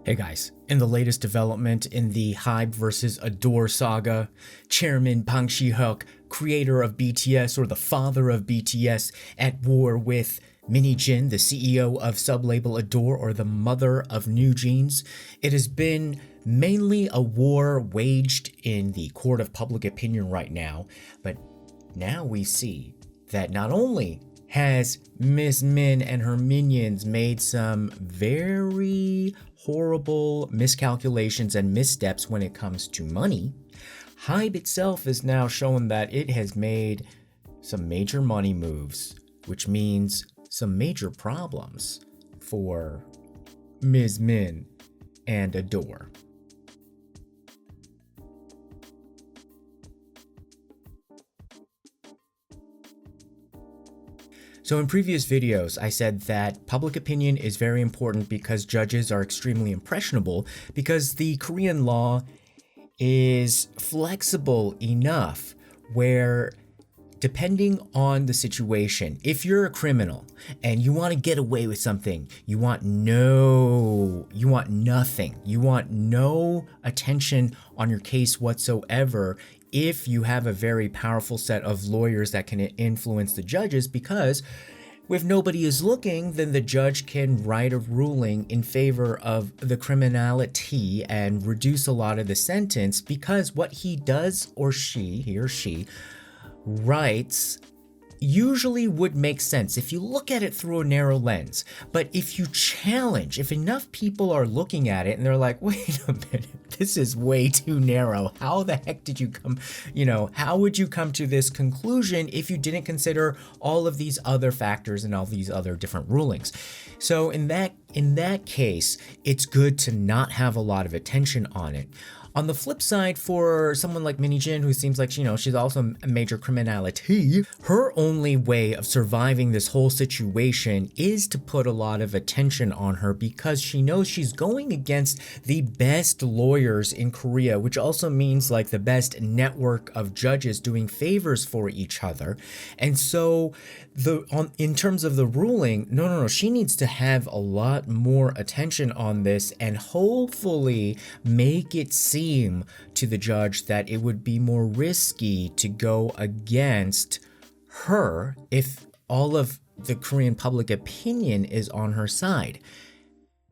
Hey guys, in the latest development in the HYBE versus ADOR saga, Chairman Bang Si-hyuk, creator of BTS or the father of BTS, at war with Min Hee-jin, the CEO of sublabel ADOR or the mother of New Jeans. It has been mainly a war waged in the court of public opinion right now, but now we see that not only has Miss Min and her minions made some very horrible miscalculations and missteps when it comes to money, HYBE itself is now showing that it has made some major money moves, which means some major problems for Ms. Min and ADOR. So in previous videos, I said that public opinion is very important because judges are extremely impressionable because the Korean law is flexible enough where, depending on the situation, if you're a criminal and you want to get away with something, you want nothing, you want no attention on your case whatsoever, if you have a very powerful set of lawyers that can influence the judges, because if nobody is looking, then the judge can write a ruling in favor of the criminality and reduce a lot of the sentence, because what he does or he or she writes usually would make sense if you look at it through a narrow lens. But if you challenge, if enough people are looking at it and they're like, wait a minute, this is way too narrow. How the heck did you come, how would you come to this conclusion if you didn't consider all of these other factors and all these other different rulings? So in that case, it's good to not have a lot of attention on it. On the flip side, for someone like Min Hee-jin, who seems like, she's also a major criminality, her only way of surviving this whole situation is to put a lot of attention on her because she knows she's going against the best lawyers in Korea, which also means like the best network of judges doing favors for each other. And so in terms of the ruling, no, she needs to have a lot more attention on this and hopefully make it seem to the judge that it would be more risky to go against her if all of the Korean public opinion is on her side.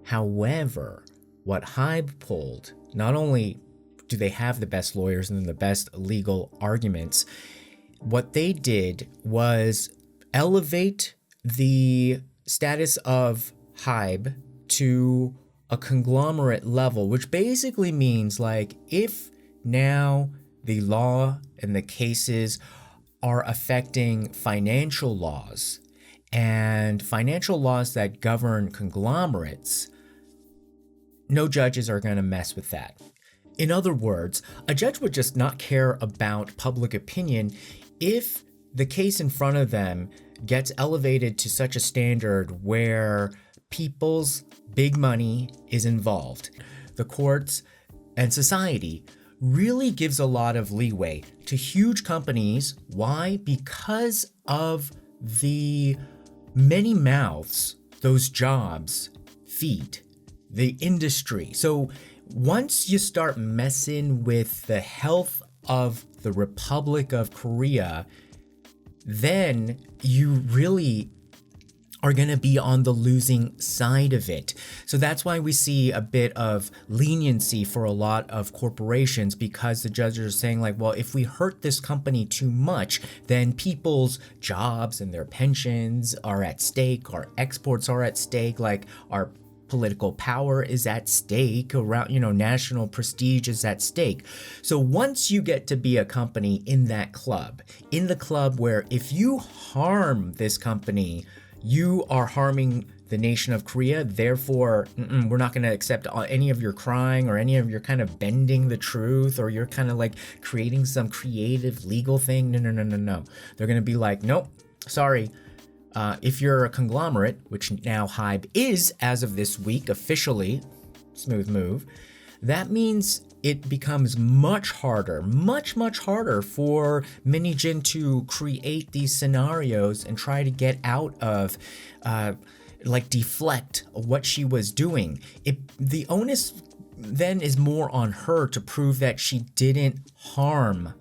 However, what HYBE pulled, not only do they have the best lawyers and the best legal arguments, what they did was elevate the status of HYBE to a conglomerate level, which basically means like if now the law and the cases are affecting financial laws and financial laws that govern conglomerates, no judges are going to mess with that. In other words, a judge would just not care about public opinion if the case in front of them gets elevated to such a standard where people's big money is involved. The courts and society really gives a lot of leeway to huge companies. Why? Because of the many mouths those jobs feed the industry. So once you start messing with the health of the Republic of Korea, then you really are going to be on the losing side of it. So that's why we see a bit of leniency for a lot of corporations, because the judges are saying like, well, if we hurt this company too much, then people's jobs and their pensions are at stake, our exports are at stake, like our political power is at stake, around, national prestige is at stake. So once you get to be a company in that club, in the club where if you harm this company, you are harming the nation of Korea, therefore, we're not going to accept any of your crying or any of your kind of bending the truth or you're kind of like creating some creative legal thing. No. They're going to be like, nope, sorry. If you're a conglomerate, which now HYBE is as of this week officially, smooth move, that means it becomes much harder for Min Hee-jin to create these scenarios and try to get out of like deflect what she was doing. The onus then is more on her to prove that she didn't harm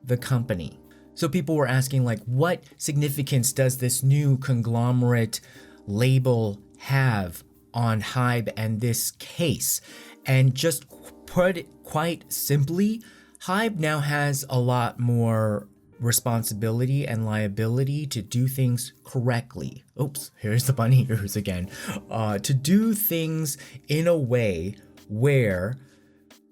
the company. So people were asking, like, what significance does this new conglomerate label have on HYBE and this case? And just put it quite simply, HYBE now has a lot more responsibility and liability to do things correctly. Oops, here's the bunny ears again. To do things in a way where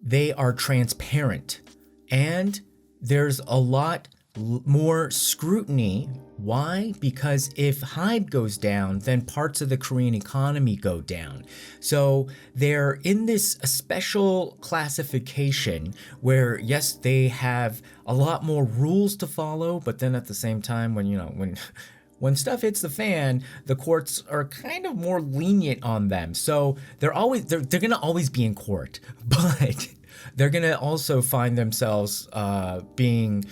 they are transparent, and there's a lot more scrutiny. Why? Because if HYBE goes down, then parts of the Korean economy go down. So they're in this special classification where, yes, they have a lot more rules to follow, but then at the same time, when stuff hits the fan, the courts are kind of more lenient on them. So they're gonna always be in court, but they're gonna also find themselves having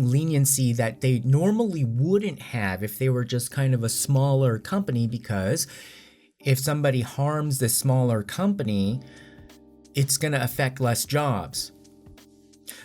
leniency that they normally wouldn't have if they were just kind of a smaller company, because if somebody harms this smaller company, it's going to affect less jobs.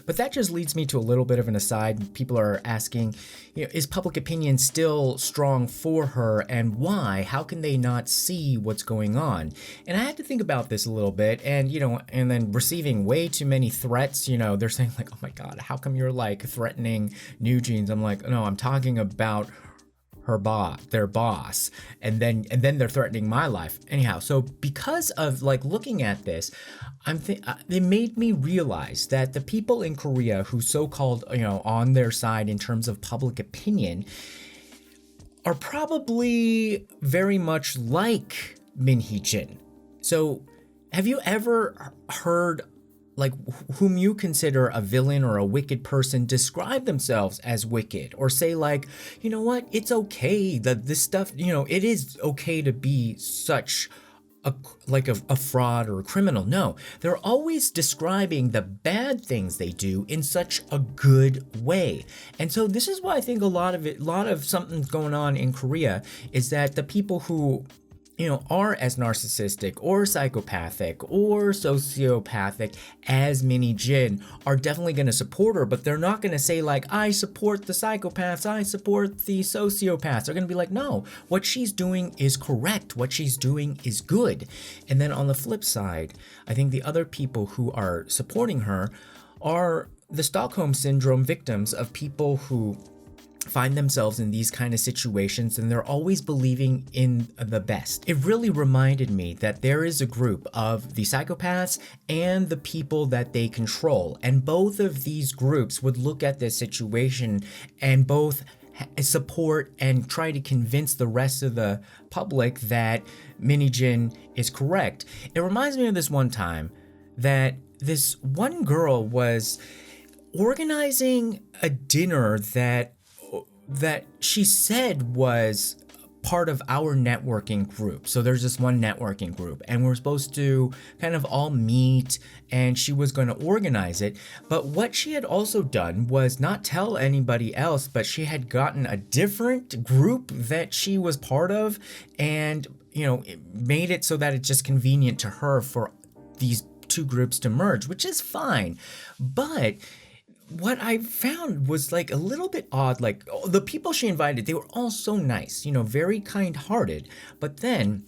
But that just leads me to a little bit of an aside. People are asking, is public opinion still strong for her, and why? How can they not see what's going on? And I had to think about this a little bit, and and then receiving way too many threats. They're saying like, oh my God, how come you're like threatening New Jeans? I'm like, no, I'm talking about their boss, and then they're threatening my life. Anyhow, so because of like looking at this, it made me realize that the people in Korea who so-called on their side in terms of public opinion are probably very much like Min Hee-jin. So have you ever heard like whom you consider a villain or a wicked person describe themselves as wicked, or say like, you know what, it's okay that this stuff, it is okay to be such a fraud or a criminal? No, they're always describing the bad things they do in such a good way. And so this is why I think a lot of something's going on in Korea is that the people who are as narcissistic or psychopathic or sociopathic as Min Hee-jin are definitely going to support her, but they're not going to say like, I support the psychopaths, I support the sociopaths. They're going to be like, no, what she's doing is correct. What she's doing is good. And then on the flip side, I think the other people who are supporting her are the Stockholm syndrome victims of people who find themselves in these kind of situations, and they're always believing in the best. It really reminded me that there is a group of the psychopaths and the people that they control, and both of these groups would look at this situation and both support and try to convince the rest of the public that Min Hee-jin is correct. It reminds me of this one time that this one girl was organizing a dinner that she said was part of our networking group. So there's this one networking group, and we're supposed to kind of all meet, and she was going to organize it. But what she had also done was not tell anybody else, but she had gotten a different group that she was part of, and it made it so that it's just convenient to her for these two groups to merge, which is fine. But what I found was like a little bit odd. Like the people she invited, they were all so nice, very kind-hearted. But then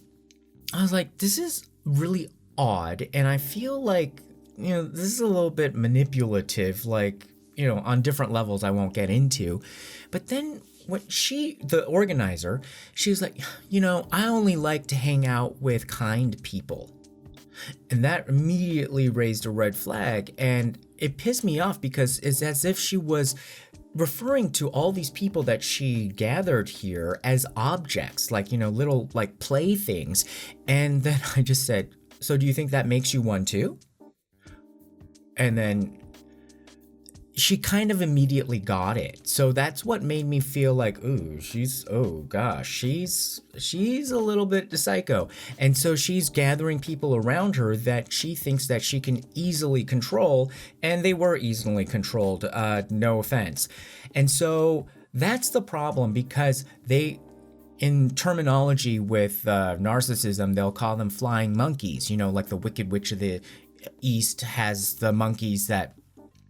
I was like, this is really odd. And I feel like, this is a little bit manipulative, like, on different levels I won't get into. But then when the organizer, she was like, I only like to hang out with kind people. And that immediately raised a red flag, and it pissed me off because it's as if she was referring to all these people that she gathered here as objects, like, little like playthings. And then I just said, so do you think that makes you one too? And then she kind of immediately got it. So that's what made me feel like, ooh, she's a little bit psycho. And so she's gathering people around her that she thinks that she can easily control, and they were easily controlled, no offense. And so that's the problem, because they in terminology with narcissism, they'll call them flying monkeys. You know, like the Wicked Witch of the East has the monkeys that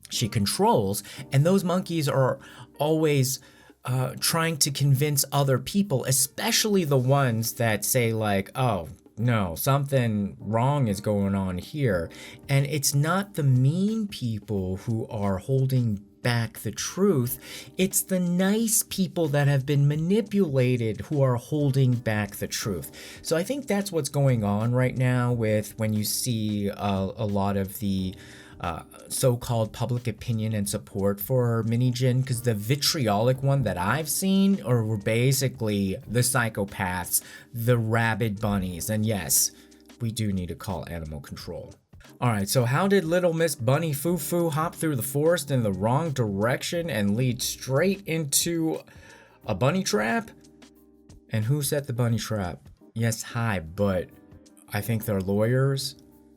she controls, and those monkeys are always trying to convince other people, especially the ones that say like, oh, no, something wrong is going on here. And it's not the mean people who are holding back the truth. It's the nice people that have been manipulated who are holding back the truth. So I think that's what's going on right now with when you see a lot of the so-called public opinion and support for Min Hee-jin, because the vitriolic one that I've seen were basically the psychopaths, the rabid bunnies, and yes, we do need to call animal control. Alright, so how did little Miss Bunny Foo Foo hop through the forest in the wrong direction and lead straight into a bunny trap? And who set the bunny trap? Yes, HYBE, but I think they're lawyers.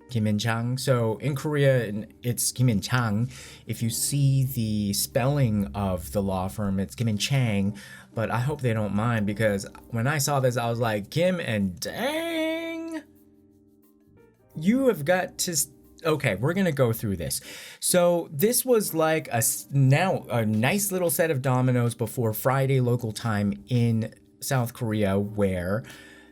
Kim In Chang. So in Korea, it's Kim In Chang. If you see the spelling of the law firm, it's Kim In Chang. But I hope they don't mind, because when I saw this, I was like, Kim and dang, you have got to. Okay, we're gonna go through this. So this was like a nice little set of dominoes before Friday local time in South Korea, where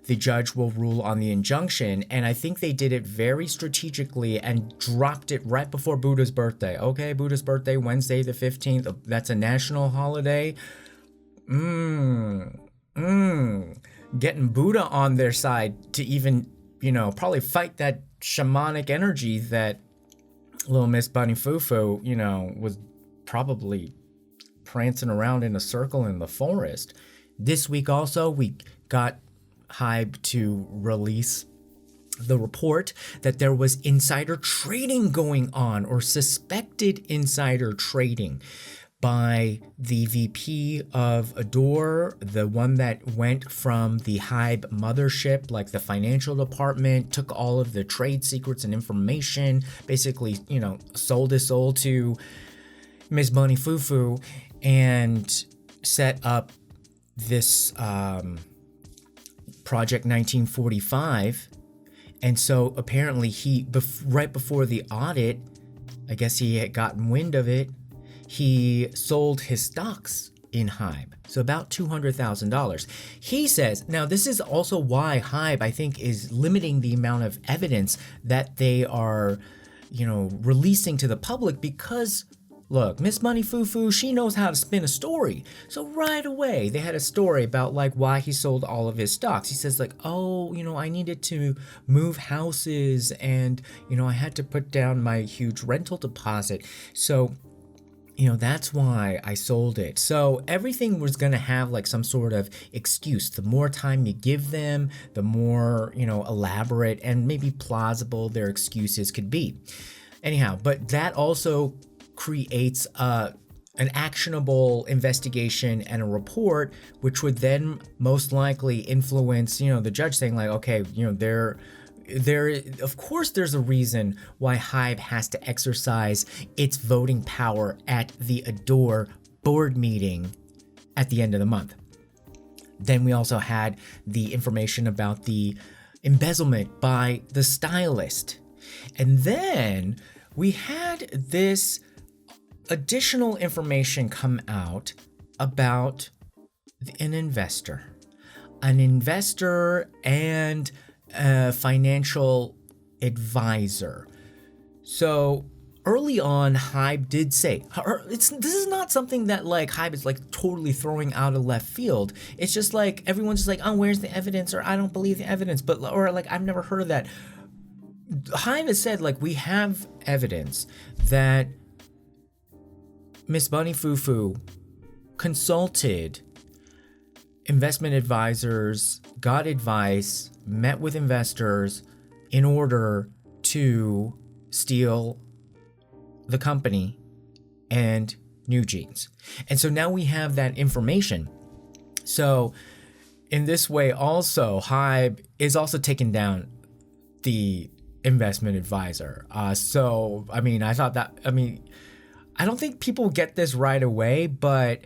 the judge will rule on the injunction, and I think they did it very strategically and dropped it right before Buddha's birthday. Okay, Buddha's birthday, Wednesday the 15th, that's a national holiday. Getting Buddha on their side to even, probably fight that shamanic energy that little Miss Bunny Foo Foo, was probably prancing around in a circle in the forest. This week also, we got HYBE to release the report that there was insider trading going on, or suspected insider trading, by the VP of ADOR, the one that went from the HYBE mothership, like the financial department, took all of the trade secrets and information, basically, sold his soul to Miss Bunny Foo Foo, and set up this Project 1945. And so apparently right before the audit, I guess he had gotten wind of it, he sold his stocks in HYBE. So about $200,000. He says, now this is also why HYBE, I think, is limiting the amount of evidence that they are, releasing to the public, because look, Miss Bunny Foo Foo, she knows how to spin a story. So right away, they had a story about like why he sold all of his stocks. He says like, oh, I needed to move houses, and, I had to put down my huge rental deposit. So, that's why I sold it. So everything was going to have like some sort of excuse. The more time you give them, the more, elaborate and maybe plausible their excuses could be. Anyhow, but that also creates an actionable investigation and a report, which would then most likely influence, the judge saying like, okay, there, of course, there's a reason why HYBE has to exercise its voting power at the ADOR board meeting at the end of the month. Then we also had the information about the embezzlement by the stylist. And then we had this additional information come out about an investor and a financial advisor. So early on, HYBE did say, this is not something that like HYBE is like totally throwing out of left field. It's just like everyone's just like, oh, where's the evidence? Or I don't believe the evidence, or like I've never heard of that. HYBE has said like, we have evidence that Miss Bunny Foo Foo consulted investment advisors, got advice, met with investors in order to steal the company and New Jeans. And so now we have that information. So in this way also, HYBE is also taking down the investment advisor. I don't think people get this right away, but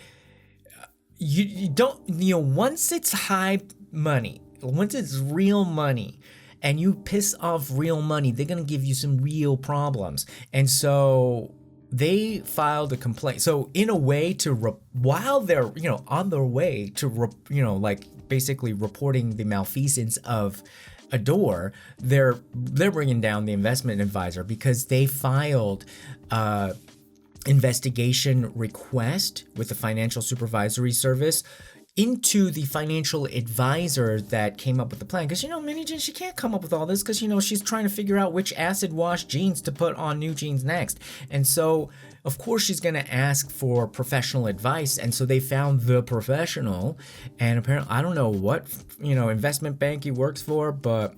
you don't, once it's HYBE money, once it's real money, and you piss off real money, they're gonna give you some real problems. And so they filed a complaint. So in a way while they're on their way to like basically reporting the malfeasance of ADOR, they're bringing down the investment advisor because they filed investigation request with the Financial Supervisory Service into the financial advisor that came up with the plan. Because, Min Hee-jin, she can't come up with all this because, she's trying to figure out which acid wash jeans to put on new jeans next. And so, of course, she's going to ask for professional advice. And so they found the professional. And apparently, I don't know what, investment bank he works for, but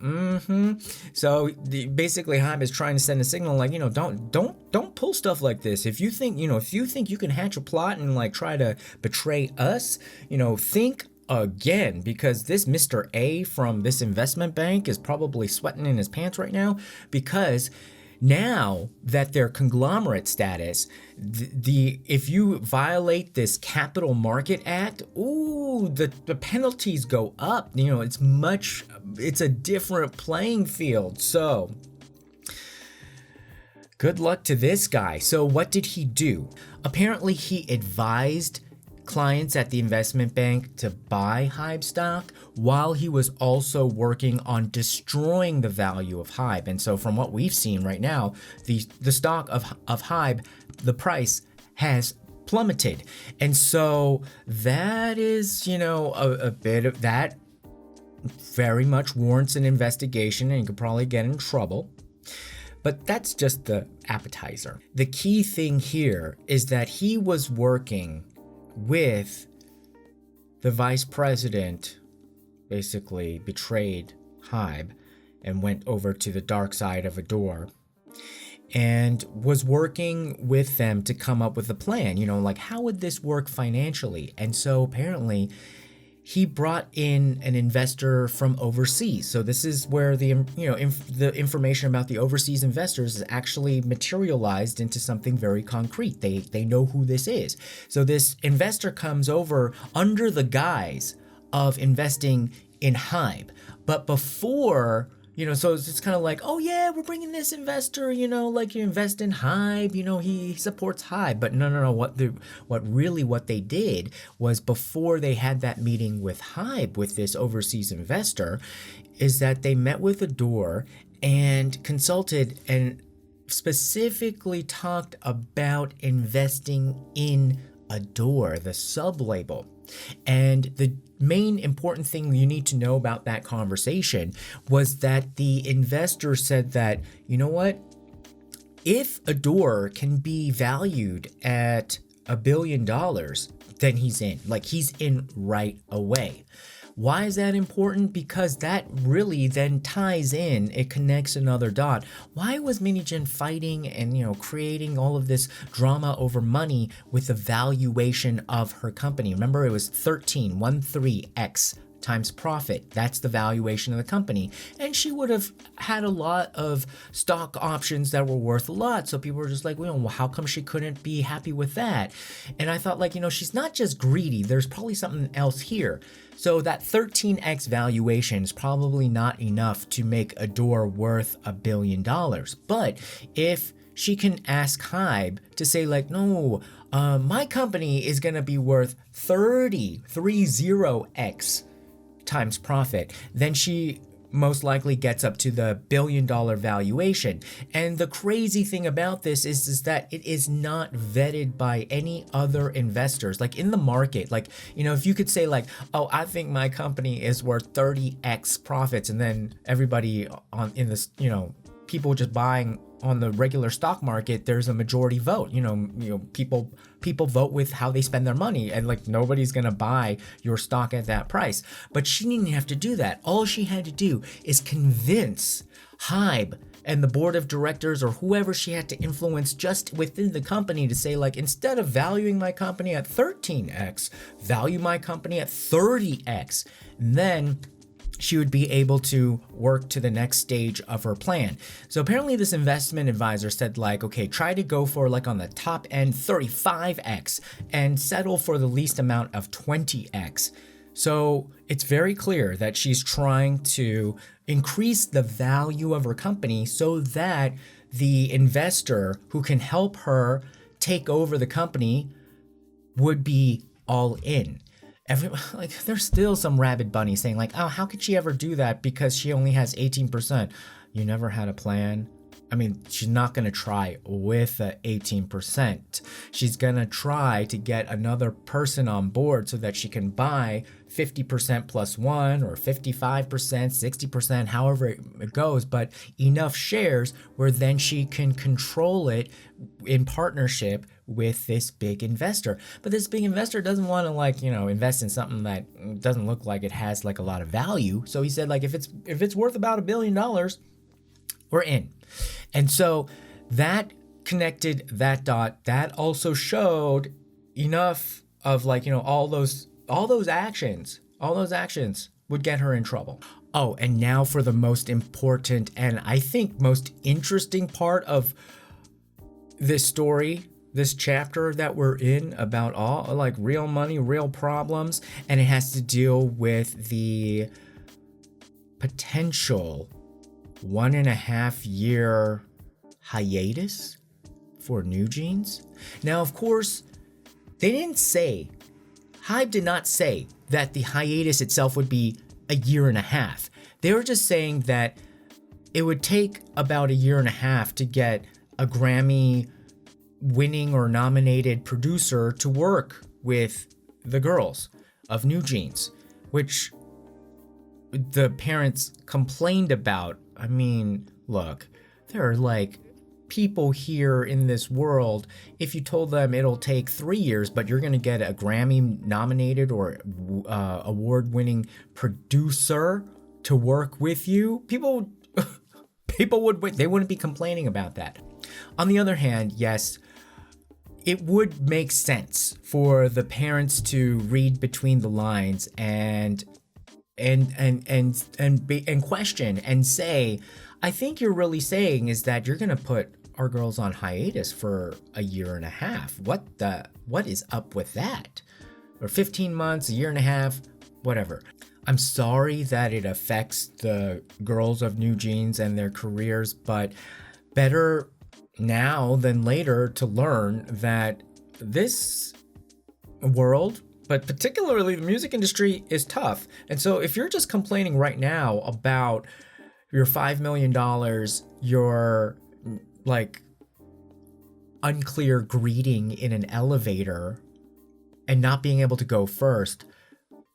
So basically, HYBE is trying to send a signal like, don't pull stuff like this. If you think, you can hatch a plot and like try to betray us, think again, because this Mr. A from this investment bank is probably sweating in his pants right now, because now that they're conglomerate status, if you violate this Capital Market Act, the penalties go up. It's a different playing field. So good luck to this guy. So what did he do? Apparently he advised clients at the investment bank to buy HYBE stock while he was also working on destroying the value of HYBE. And so from what we've seen right now, the stock of HYBE, the price has plummeted. And so that is, a bit of that very much warrants an investigation, and you could probably get in trouble. But that's just the appetizer. The key thing here is that he was working with the vice president, basically betrayed HYBE and went over to the dark side of ADOR, and was working with them to come up with a plan, like how would this work financially? And so apparently he brought in an investor from overseas. So this is where the information about the overseas investors is actually materialized into something very concrete. They know who this is. So this investor comes over under the guise of investing in HYBE. But before, so it's kind of like, oh yeah, we're bringing this investor, like you invest in HYBE, he supports HYBE. But no. What they did was, before they had that meeting with HYBE, with this overseas investor, is that they met with ADOR and consulted and specifically talked about investing in ADOR, the sub-label. And the main important thing you need to know about that conversation was that the investor said that, if ADOR can be valued at $1 billion, then he's in. He's in right away. Why is that important? Because that really then ties in, it connects another dot. Why was Min Hee-jin fighting and, creating all of this drama over money with the valuation of her company? Remember, it was 13x times profit. That's the valuation of the company. And she would have had a lot of stock options that were worth a lot. So people were just like, well, how come she couldn't be happy with that? And I thought, she's not just greedy. There's probably something else here. So that 13x valuation is probably not enough to make ADOR worth $1 billion. But if she can ask HYBE to say no, my company is going to be worth 30x times profit, then she most likely gets up to the $1 billion valuation. And the crazy thing about this is that it is not vetted by any other investors. In the market, if you could say oh, I think my company is worth 30x profits, and then everybody in this, people just buying on the regular stock market, there's a majority vote. People vote with how they spend their money, and nobody's gonna buy your stock at that price. But she didn't have to do that. All she had to do is convince HYBE and the board of directors, or whoever she had to influence just within the company, to say instead of valuing my company at 13x, value my company at 30x. And then she would be able to work to the next stage of her plan. So apparently this investment advisor said like, okay, try to go for like on the top end 35x and settle for the least amount of 20x. So it's very clear that she's trying to increase the value of her company so that the investor who can help her take over the company would be all in. There's still some rabid bunnies saying like, oh, how could she ever do that because she only has 18%? You never had a plan? I mean, she's not going to try with the 18%. She's going to try to get another person on board so that she can buy 50% plus one or 55%, 60%, however it goes, but enough shares where then she can control it in partnership with this big investor. But this big investor doesn't want to invest in something that doesn't look like it has like a lot of value. So he said like, if it's worth about $1 billion, we're in. And so that connected that dot. That also showed enough of all those actions would get her in trouble. Oh, and now for the most important and I think most interesting part of this story, this chapter that we're in about all like real money, real problems, and it has to deal with the potential 1.5 year hiatus for NewJeans. Now, of course, they didn't say, HYBE did not say that the hiatus itself would be 1.5 years. They were just saying that it would take about 1.5 years to get a Grammy winning or nominated producer to work with the girls of NewJeans, which the parents complained about. I mean, look, there are like people here in this world, if you told them it'll take 3 years, but you're going to get a Grammy nominated or award winning producer to work with you, people they wouldn't be complaining about that. On the other hand, yes, it would make sense for the parents to read between the lines and question and say, I think you're really saying is that you're gonna put our girls on hiatus for 1.5 years. What is up with that? Or 15 months, 1.5 years, whatever. I'm sorry that it affects the girls of NewJeans and their careers, but better now than later to learn that this world, but particularly the music industry, is tough. And so if you're just complaining right now about your $5 million, your like unclear greeting in an elevator and not being able to go first,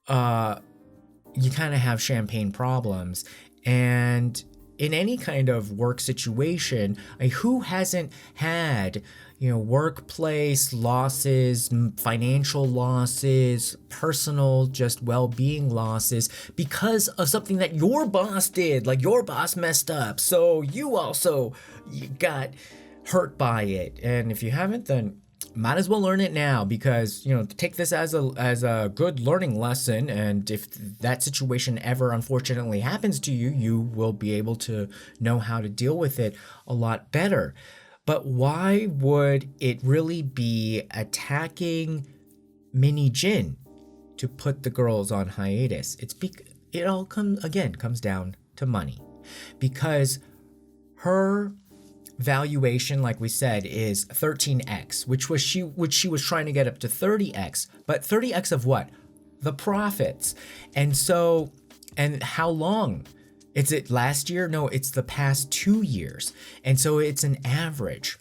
you kind of have champagne problems. And in any kind of work situation, who hasn't had, workplace losses, financial losses, personal just well-being losses because of something that your boss did, like your boss messed up, so you got hurt by it. And if you haven't, then might as well learn it now, because take this as a good learning lesson, and if that situation ever unfortunately happens to you, you will be able to know how to deal with it a lot better. But why would it really be attacking Min Hee-jin to put the girls on hiatus? It all comes down to money, because her valuation, like we said, is 13x, which she was trying to get up to 30x, but 30x of what? The profits. And how long? Is it last year? No, it's the past 2 years. And so it's an average.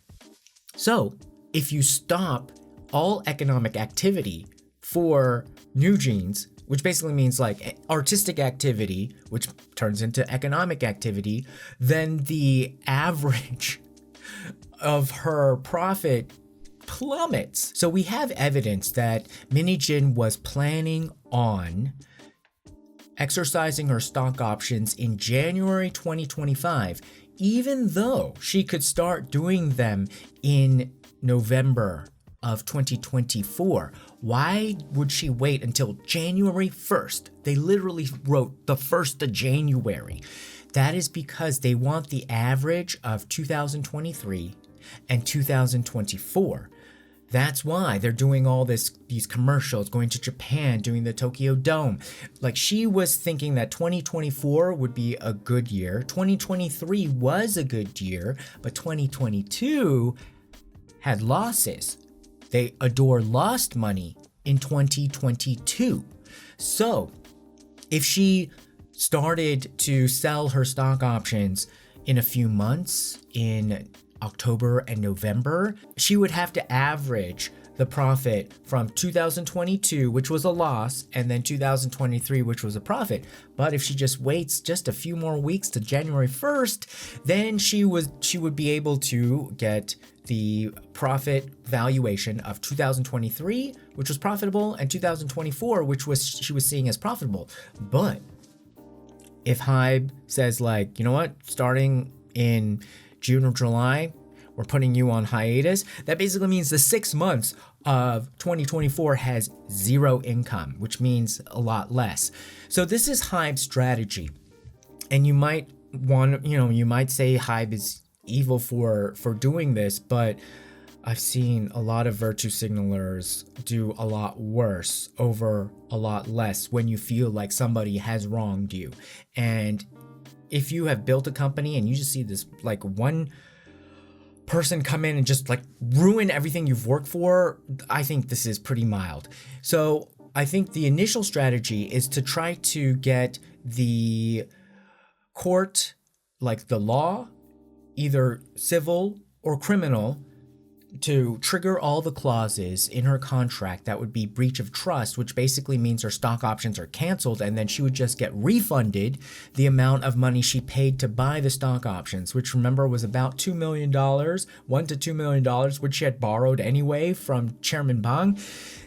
So if you stop all economic activity for NewJeans, which basically means like artistic activity, which turns into economic activity, then the average of her profit plummets. So we have evidence that Min Hee-jin was planning on exercising her stock options in January 2025, even though she could start doing them in November of 2024. Why would she wait until January 1st? They literally wrote the 1st of January. That is because they want the average of 2023 and 2024. That's why they're doing all these commercials, going to Japan, doing the Tokyo Dome. Like, she was thinking that 2024 would be a good year. 2023 was a good year, but 2022 had losses. ADOR lost money in 2022. So if she started to sell her stock options in a few months, in October and November, she would have to average the profit from 2022, which was a loss, and then 2023, which was a profit. But if she just waits just a few more weeks to January 1st, then she would be able to get the profit valuation of 2023, which was profitable, and 2024, which she was seeing as profitable. But if HYBE says, like, you know what, starting in June or July, we're putting you on hiatus, that basically means the 6 months of 2024 has zero income, which means a lot less. So this is HYBE's strategy. And you might you might say HYBE is evil for doing this, but I've seen a lot of virtue signalers do a lot worse over a lot less when you feel like somebody has wronged you. And if you have built a company and you just see this, like, one person come in and just, like, ruin everything you've worked for, I think this is pretty mild. So I think the initial strategy is to try to get the court, like the law, either civil or criminal, to trigger all the clauses in her contract that would be breach of trust, which basically means her stock options are canceled, and then she would just get refunded the amount of money she paid to buy the stock options, which, remember, was about $2 million, $1 to $2 million, which she had borrowed anyway from Chairman Bang.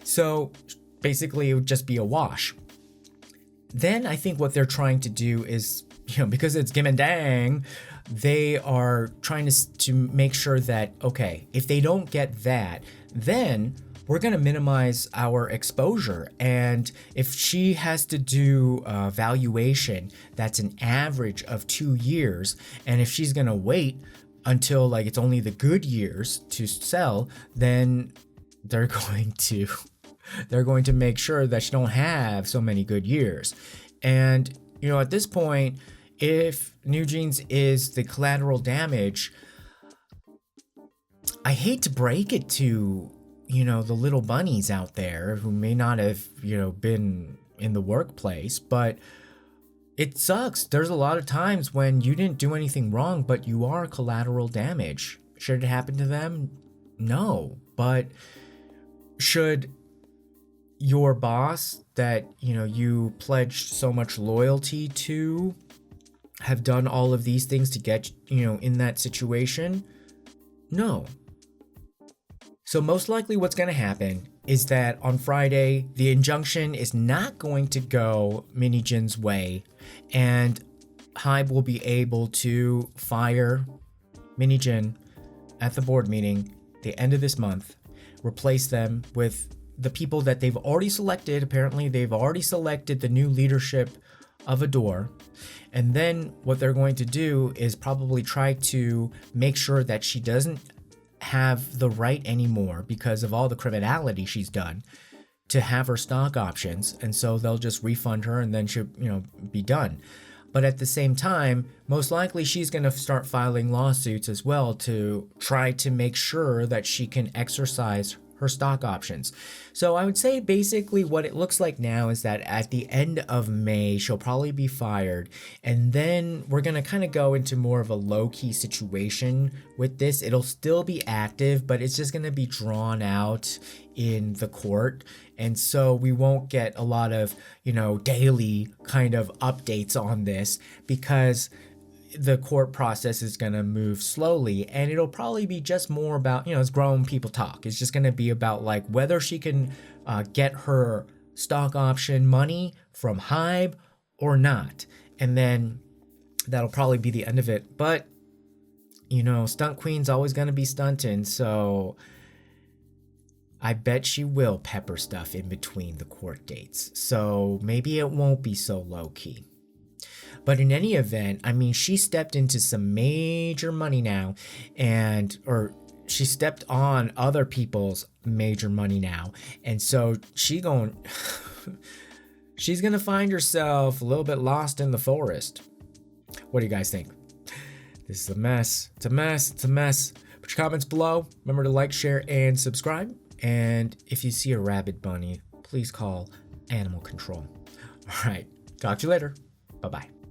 So basically it would just be a wash. Then I think what they're trying to do is, because it's Kim and Dang, they are trying to make sure that, okay, if they don't get that, then we're going to minimize our exposure. And if she has to do a valuation that's an average of 2 years, and if she's going to wait until, like, it's only the good years to sell, then they're going to make sure that she don't have so many good years. And, at this point, if NewJeans is the collateral damage, I hate to break it to, the little bunnies out there who may not have, been in the workplace, but it sucks. There's a lot of times when you didn't do anything wrong, but you are collateral damage. Should it happen to them? No. But should your boss that, you pledged so much loyalty to have done all of these things to get, in that situation? No. So most likely what's going to happen is that on Friday, the injunction is not going to go Min Hee-jin's way, and HYBE will be able to fire Min Hee-jin at the board meeting the end of this month, replace them with the people that they've already selected. Apparently, they've already selected the new leadership of ADOR. And then what they're going to do is probably try to make sure that she doesn't have the right anymore, because of all the criminality she's done, to have her stock options. And so they'll just refund her and then she'll, be done. But at the same time, most likely she's going to start filing lawsuits as well to try to make sure that she can exercise her stock options. So I would say basically what it looks like now is that at the end of May, she'll probably be fired. And then we're going to kind of go into more of a low-key situation with this. It'll still be active, but it's just going to be drawn out in the court. And so we won't get a lot of, daily kind of updates on this, because the court process is going to move slowly, and it'll probably be just more about, as grown people talk. It's just going to be about, like, whether she can get her stock option money from HYBE or not. And then that'll probably be the end of it. But, stunt queen's always going to be stunting. So I bet she will pepper stuff in between the court dates, so maybe it won't be so low-key. But in any event, I mean, she stepped into some major money now, or she stepped on other people's major money now, and so she's gonna find herself a little bit lost in the forest. What do you guys think? This is a mess. It's a mess. It's a mess. Put your comments below. Remember to like, share, and subscribe. And if you see a rabid bunny, please call animal control. All right. Talk to you later. Bye-bye.